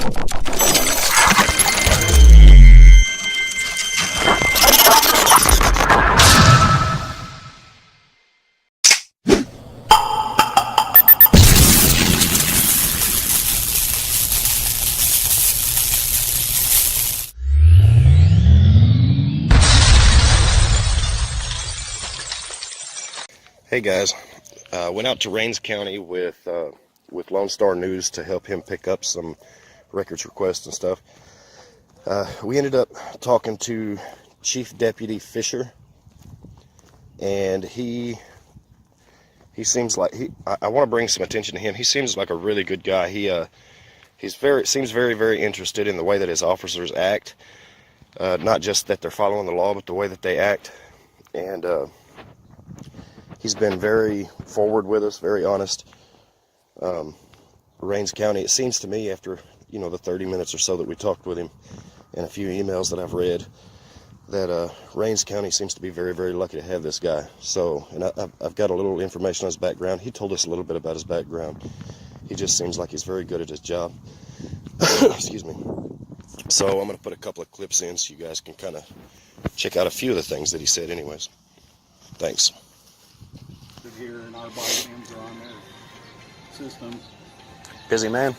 Hey guys, went out to Rains County with Lone Star News to help him pick up some records requests and stuff. We ended up talking to Chief Deputy Fischer, and he seems like I want to bring some attention to him. He seems like a really good guy. Seems very interested in the way that his officers act, not just that they're following the law, but the way that they act. And he's been very forward with us, very honest. Rains County, it seems to me, after the 30 minutes or so that we talked with him and a few emails that I've read, that Rains County seems to be very lucky to have this guy. So, and I've got a little information on his background. He told us a little bit about his background. He just seems like he's very good at his job. Excuse me. So I'm going to put a couple of clips in so you guys can kind of check out a few of the things that he said anyways. Thanks. Here and our body cams are on their systems. Busy man?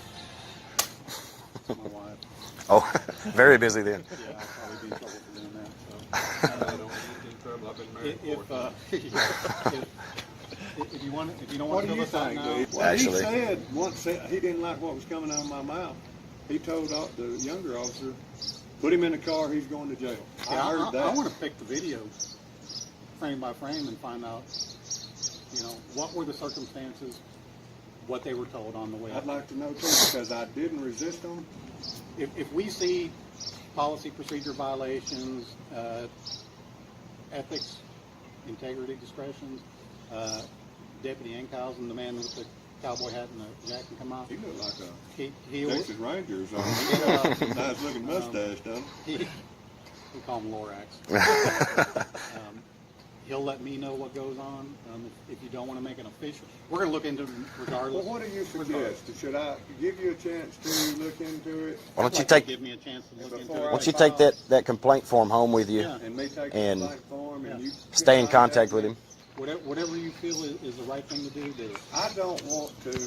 My wife. Oh, very busy then. Yeah, I'll probably be in trouble for doing that. So, I don't get in trouble. I've been married if you don't want to fill us out now. Well, Actually, he said once he didn't like what was coming out of my mouth. He told the younger officer, put him in the car, he's going to jail. I heard that. I want to pick the videos frame by frame and find out, what were the circumstances, what they were told on the way. I'd like to know too, because I didn't resist them. If we see policy procedure violations, ethics, integrity discretions, Deputy Enkhausen, the man with the cowboy hat and the jacket, come out. He looked like he Texas Ranger or something. Nice looking mustache, though. We call him Lorax. He'll let me know what goes on. If you don't want to make an official, we're going to look into it regardless. Well, what do you suggest? Should I give you a chance to look into it? Why don't you give me a chance to look into it? Why don't you take that complaint form home with you? Yeah. And me take And the complaint form and you stay in contact with him? Whatever you feel is the right thing to do, do it. I don't want to